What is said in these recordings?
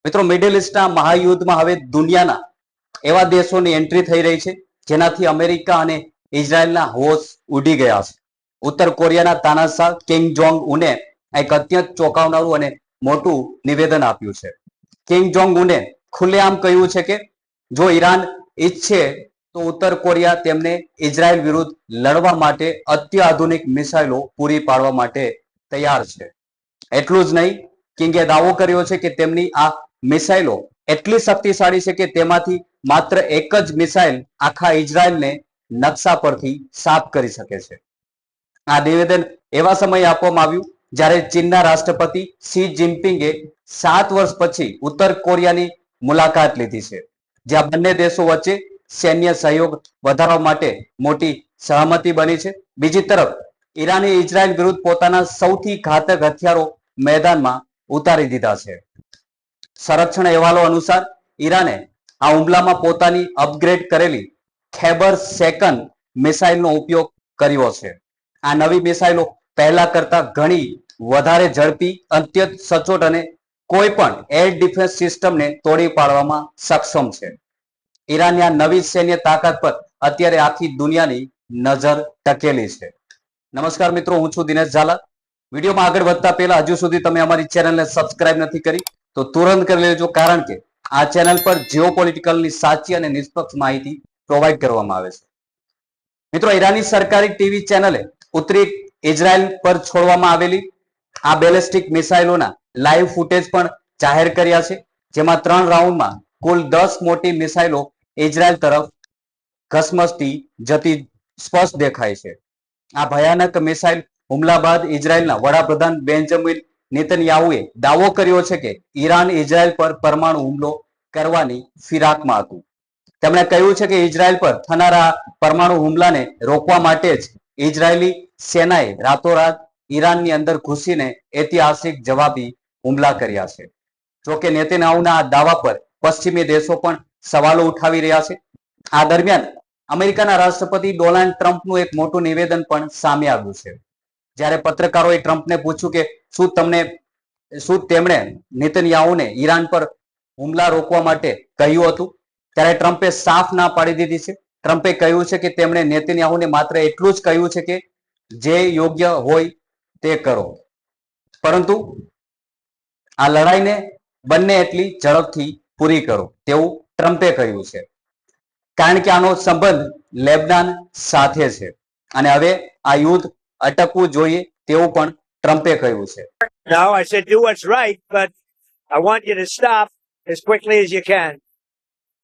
મિત્રો, મિડલ ઇસ્ટના મહાયુદ્ધમાં હવે દુનિયાના એવા દેશોની એન્ટ્રી થઈ રહી છે જેનાથી અમેરિકા અને ઇઝરાયલના હોશ ઉડી ગયા છે. ઉત્તર કોરિયાના તાનાશાહ કિંગ જોંગ ઉને એક અત્યંત ચોંકાવનારું અને મોટું નિવેદન આપ્યું છે. કિંગ જોંગ ઉને ખુલ્લેઆમ કહ્યું છે કે જો ઈરાન ઈચ્છે તો ઉત્તર કોરિયા તેમને ઇઝરાયલ વિરુદ્ધ લડવા માટે અત્યાધુનિક મિસાઇલો પૂરી પાડવા માટે તૈયાર છે. એટલું જ નહીં, કિંગે દાવો કર્યો છે કે તેમની આ મિસાઇલો એટલી શક્તિશાળી છે કે તેમાંથી માત્ર એક જ મિસાઇલ આખા ઇઝરાયલને નકશા પરથી સાફ કરી શકે છે. આ નિવેદન એવા સમયે આપવામાં આવ્યું જ્યારે ચીનના રાષ્ટ્રપતિ શી જિનપિંગે 7 વર્ષ પછી ઉત્તર કોરિયાની મુલાકાત લીધી છે, જ્યાં બંને દેશો વચ્ચે સૈન્ય સહયોગ વધારવા માટે મોટી સહમતિ બની છે. બીજી તરફ ઈરાને ઇઝરાયલ વિરુદ્ધ પોતાના સૌથી ઘાતક હથિયારો મેદાનમાં ઉતારી દીધા છે. સંરક્ષણ અહેવાલો અનુસાર ઈરાને આ હુમલામાં પોતાની અપગ્રેડ કરેલી ખૈબર સેકન મિસાઇલનો ઉપયોગ કર્યો છે. આ નવી મિસાઇલો પહેલા કરતા ઘણી વધારે ઝડપી, અત્યંત સચોટ અને કોઈ પણ એર ડિફેન્સ સિસ્ટમને તોડી પાડવામાં સક્ષમ છે. ઈરાનની આ નવી સૈન્ય તાકાત પર અત્યારે આખી દુનિયાની નજર ટકેલી છે. નમસ્કાર મિત્રો, હું છું દિનેશ ઝાલા. વિડીયોમાં આગળ વધતા પહેલા હજુ સુધી તમે અમારી ચેનલને સબસ્ક્રાઇબ નથી કરી તો તુરંત કરી લેજો, કારણ કે આ ચેનલ પર જીઓપોલિટિકલની સાચી અને નિષ્પક્ષ માહિતી પ્રોવાઈડ કરવામાં આવે છે. મિત્રો, ઈરાની સરકારી ટીવી ચેનલે ઉત્તરી ઇઝરાયલ પર છોડવામાં આવેલી આ બેલિસ્ટિક મિસાઇલોના લાઈવ ફૂટેજ પણ જાહેર કર્યા છે, જેમાં 3 રાઉન્ડમાં કુલ 10 મોટી મિસાઇલો ઇઝરાયલ તરફ ઘસમસતી જતી સ્પષ્ટ દેખાય છે. આ ભયાનક મિસાઇલ હુમલા બાદ ઇઝરાયલના વડાપ્રધાન બેન્જામિન નેતન્યાહુએ દાવો કર્યો છે કે ઈરાન ઇઝરાયલ પર પરમાણુ હુમલો કરવાની ફિરાકમાં હતું. તેમણે કહ્યું છે કે ઇઝરાયલ પર થનારા પરમાણુ હુમલાને રોકવા માટે જ ઇઝરાયલી સેનાએ રાતોરાત ઈરાનની અંદર ઘૂસીને ઐતિહાસિક જવાબી હુમલા કર્યા છે. જોકે નેતન્યાહુના આ દાવા પર પશ્ચિમી દેશો પણ સવાલો ઉઠાવી રહ્યા છે. આ દરમિયાન અમેરિકાના રાષ્ટ્રપતિ ડોનાલ્ડ ટ્રમ્પનું એક મોટું નિવેદન પણ સામે આવ્યું છે. જ્યારે પત્રકારોએ ટ્રમ્પને પૂછ્યું કે શું તેમણે નેતન્યાહુને ઈરાન પર હુમલા રોકવા માટે કહ્યું હતું, ત્યારે ટ્રમ્પે સાફ ના પાડી દીધી છે. ટ્રમ્પે કહ્યું છે કે તેમણે નેતન્યાહુને માત્ર એટલું જ કહ્યું છે કે જે યોગ્ય હોય તે કરો, પરંતુ આ લડાઈને બંને એટલી ઝડપથી પૂરી કરો તેવું ટ્રમ્પે કહ્યું છે, કારણ કે આનો સંબંધ લેબનાન સાથે છે અને હવે આ યુદ્ધ અટકવું જોઈએ તેવું પણ ટ્રમ્પે કહ્યું છે. No, I said do what's right, but I want you to stop as quickly as you can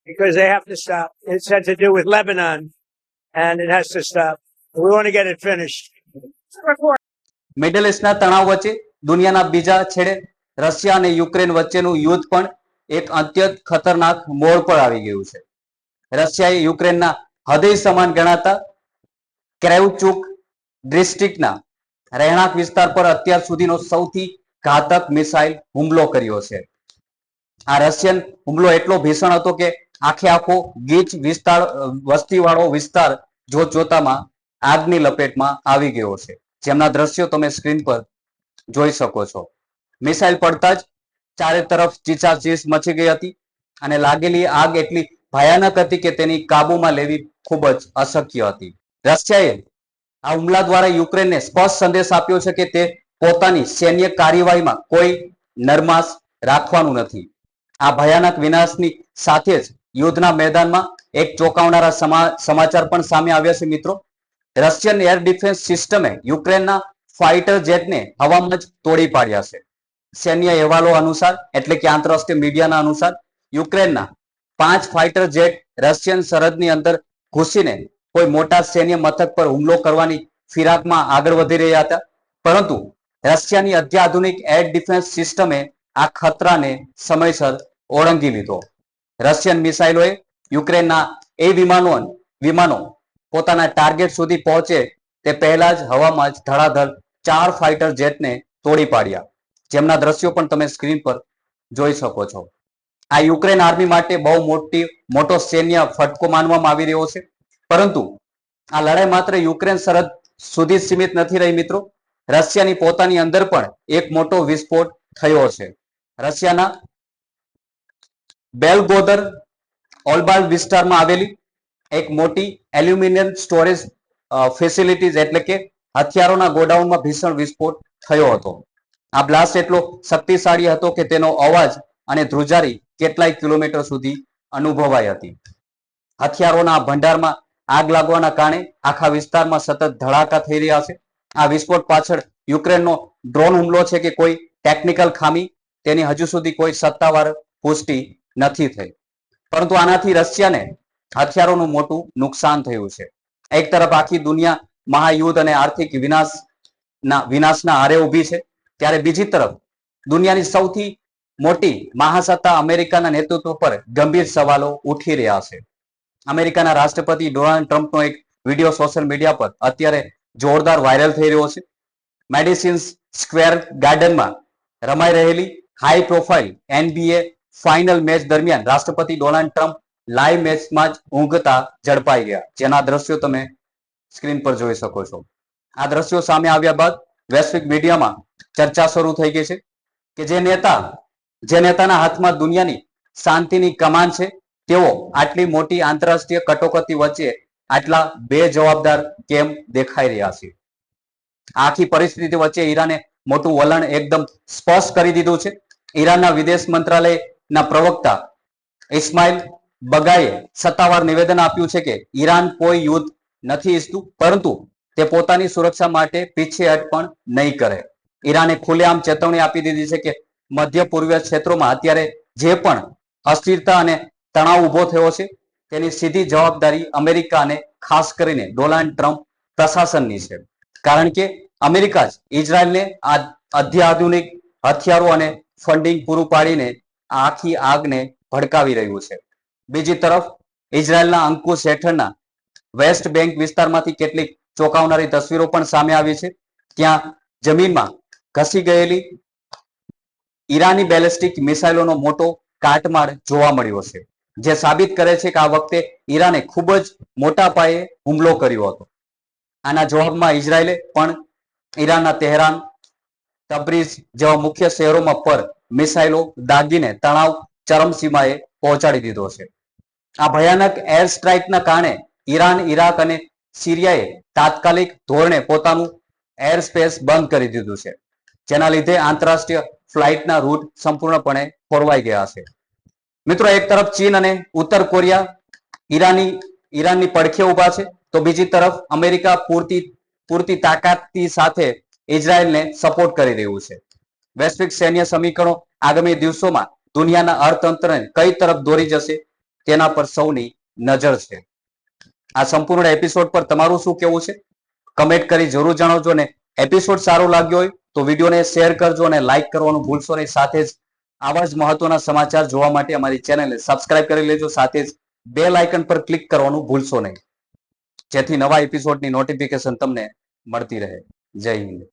because they have to stop. It's had to do with Lebanon and it has to stop. We want to get it finished. Middle ઇસ્ટના તણાવ વચ્ચે દુનિયાના બીજા છેડે Russia અને Ukraine વચ્ચેનું યુદ્ધ પણ એક અત્યંત ખતરનાક મોડ પર આવી ગયું છે. રશિયાએ યુક્રેનના હૃદય સમાન ગણાતા ક્રેવચુક ડિસ્ટ્રિક્ટના રહેણાંક વિસ્તાર પર અત્યાર સુધીનો સૌથી ઘાતક મિસાઇલ હુમલો કર્યો છે. આ રશિયન હુમલો એટલો ભીષણ હતો કે આખો ગીચ વિસ્તાર, વસ્તીવાળો વિસ્તાર જોતજોતામાં આગની લપેટમાં આવી ગયો છે, જેમના દ્રશ્યો તમે સ્ક્રીન પર જોઈ શકો છો. મિસાઇલ પડતા જ ચારે તરફ ચીચાચીસ મચી ગઈ હતી અને લાગેલી આગ એટલી ભયાનક હતી કે તેની કાબુમાં લેવી ખૂબ જ અશક્ય હતી. રશિયાએ આ હુમલા દ્વારા યુક્રેનને સ્પષ્ટ સંદેશ આપ્યો છે કે તે પોતાની સૈન્ય કાર્યવાહીમાં કોઈ નરમાશ રાખવાનું નથી. આ ભયાનક વિનાશની સાથે જ યુદ્ધના મેદાનમાં એક ચોંકાવનારા સમાચાર પણ સામે આવ્યા છે. મિત્રો, રશિયન એર ડિફેન્સ સિસ્ટમે યુક્રેનના ફાઇટર જેટને હવામાં જ તોડી પાડ્યા છે. સૈન્ય અહેવાલો અનુસાર, એટલે કે આંતરરાષ્ટ્રીય મીડિયાના અનુસાર, યુક્રેનના 5 ફાઇટર જેટ રશિયન સરહદની અંદર ઘૂસીને કોઈ મોટા સૈન્ય મથક પર હુમલો કરવાની ફિરાકમાં આગળ વધી રહ્યા હતા, પરંતુ રશિયાની અત્યાધુનિક એર ડિફેન્સ સિસ્ટમે આ ખતરાને સમયસર ઓળંગી લીધો. રશિયન મિસાઇલોએ યુક્રેનના એ વિમાનો પોતાના ટાર્ગેટ સુધી પહોંચે તે પહેલા જ હવામાં જ ધડાધડ 4 ફાઇટર જેટને તોડી પાડ્યા, જેમના દ્રશ્યો પણ તમે સ્ક્રીન પર જોઈ શકો છો. આ યુક્રેન આર્મી માટે બહુ મોટો સૈન્ય ફટકો માનવામાં આવી રહ્યો છે, પરંતુ આ લડાઈ માત્ર યુક્રેન સરહદ સુધી સીમિત નથી રહી. મિત્રો, રશિયાની પોતાની અંદર પણ એક મોટો વિસ્ફોટ થયો છે. રશિયાના બેલગોદર ઓલબાલ વિસ્તારમાં આવેલી એક મોટી એલ્યુમિનિયમ સ્ટોરેજ ફેસિલિટીઝ એટલે કે હથિયારોના ગોડાઉનમાં ભીષણ વિસ્ફોટ થયો હતો. આ બ્લાસ્ટ એટલો શક્તિશાળી હતો કે તેનો અવાજ અને ધ્રુજારી કેટલાય કિલોમીટર સુધી અનુભવાઈ હતી. હથિયારોના ભંડારમાં આગ લાગવાના કારણે આખા વિસ્તારમાં સતત ધડાકા થઈ રહ્યા છે. આ વિસ્ફોટ પાછળ યુક્રેનનો ડ્રોન હુમલો છે કે કોઈ ટેકનિકલ ખામી, તેની હજુ સુધી કોઈ સત્તાવાર પુષ્ટિ નથી થઈ. પરંતુ આનાથી રશિયાને હથિયારોનું મોટું નુકસાન થયું છે. એક તરફ આખી દુનિયા મહાયુદ્ધ અને આર્થિક વિનાશના આરે ઊભી છે, ત્યારે બીજી તરફ દુનિયાની સૌથી મોટી મહાસત્તા અમેરિકાના નેતૃત્વ પર ગંભીર સવાલો ઉઠી રહ્યા છે. અમેરિકાના રાષ્ટ્રપતિ ડોનાલ્ડ ટ્રમ્પનો એક વિડીયો સોશિયલ મીડિયા પર અત્યારે જોરદાર વાયરલ થઈ રહ્યો છે. મેડિસિન સ્ક્વેર ગાર્ડનમાં રમાઈ રહેલી high profile NBA final match દરમિયાન રાષ્ટ્રપતિ ડોનાલ્ડ ટ્રમ્પ લાઈવ મેચમાં જ ઊંઘતા ઝડપાઈ ગયા, જેના દ્રશ્યો તમે સ્ક્રીન પર જોઈ શકો છો. આ દ્રશ્યો સામે આવ્યા બાદ વૈશ્વિક મીડિયામાં ચર્ચા શરૂ થઈ ગઈ છે કે જે નેતાના હાથમાં દુનિયાની શાંતિની કમાન છે, તેઓ આટલી મોટી આંતરરાષ્ટ્રીય કટોકટી વચ્ચે આટલા બેજવાબદાર કેમ દેખાઈ રહ્યા છે. આખી પરિસ્થિતિ વચ્ચે ઈરાને મોટું વલણ એકદમ સ્પષ્ટ કરી દીધું છે. ઈરાનના વિદેશ મંત્રાલયના પ્રવક્તા ઇસ્માઇલ બગાઈએ સત્તાવાર નિવેદન આપ્યું છે કે ઈરાન કોઈ યુદ્ધ નથી ઈચ્છતું, પરંતુ તે પોતાની સુરક્ષા માટે પીછેહટ પણ નહીં કરે. ઈરાને ખુલ્લેઆમ ચેતવણી આપી દીધી છે કે મધ્ય પૂર્વીય ક્ષેત્રોમાં અત્યારે જે પણ અસ્થિરતા અને તણાવ ઉભો થયો છે, તેની સીધી જવાબદારી અમેરિકા અને ખાસ કરીને ડોનાલ્ડ ટ્રમ્પ પ્રશાસનની છે. કારણ કે અમેરિકા જ ઇઝરાયલને અત્યાધુનિક હથિયારો અને ફંડિંગ પૂરું પાડીને આખી આગને ભડકાવી રહ્યું છે. બીજી તરફ ઇઝરાયલના અંકુશ હેઠળના વેસ્ટ બેંક વિસ્તારમાંથી કેટલીક ચોંકાવનારી તસવીરો પણ સામે આવી છે. ત્યાં જમીનમાં ઘસી ગયેલી ઈરાની બેલિસ્ટિક મિસાઇલોનો મોટો કાટમાળ જોવા મળ્યો છે, જે સાબિત કરે છે કે આ વખતે ઈરાને ખૂબ જ મોટા પાયે હુમલો કર્યો હતો. આના જવાબમાં ઇઝરાયલે પણ ઈરાનના તેહરાન, તબ્રીઝ જેવા મુખ્ય શહેરોમાં પર મિસાઇલો દાગીને તણાવ ચરમસીમાએ પહોંચાડી દીધો છે. આ ભયાનક એર સ્ટ્રાઇકના કારણે ઈરાન, ઇરાક અને સિરિયાએ તાત્કાલિક ધોરણે પોતાનું એર સ્પેસ બંધ કરી દીધું છે, જેના લીધે આંતરરાષ્ટ્રીય ફ્લાઇટના રૂટ સંપૂર્ણપણે ખોરવાઈ ગયા છે. મિત્રો, એક તરફ ચીન અને ઉત્તર કોરિયા ઈરાનની પડખે ઉભા છે, તો બીજી તરફ અમેરિકા પૂરતી તાકાતની સાથે ઇઝરાયલને સપોર્ટ કરી રહ્યું છે. વૈશ્વિક સૈન્ય સમીકરણો આગામી દિવસોમાં દુનિયાના અર્થતંત્રને કઈ તરફ દોરી જશે, તેના પર સૌની નજર છે. આ સંપૂર્ણ એપિસોડ પર તમારું શું કહેવું છે? કમેન્ટ કરી જરૂર જણાવજો. ને એપિસોડ સારો લાગ્યો હોય તો વિડીયોને શેર કરજો અને લાઈક કરવાનું ભૂલશો નહીં. સાથે જ આવા જ મહત્વના સમાચાર જોવા માટે અમારી ચેનલને સબસ્ક્રાઇબ કરી લેજો. સાથે જ બેલ આઇકન પર ક્લિક કરવાનું ભૂલશો નહીં, જેથી નવા એપિસોડની નોટિફિકેશન તમને મળતી રહે. જય હિન્દ.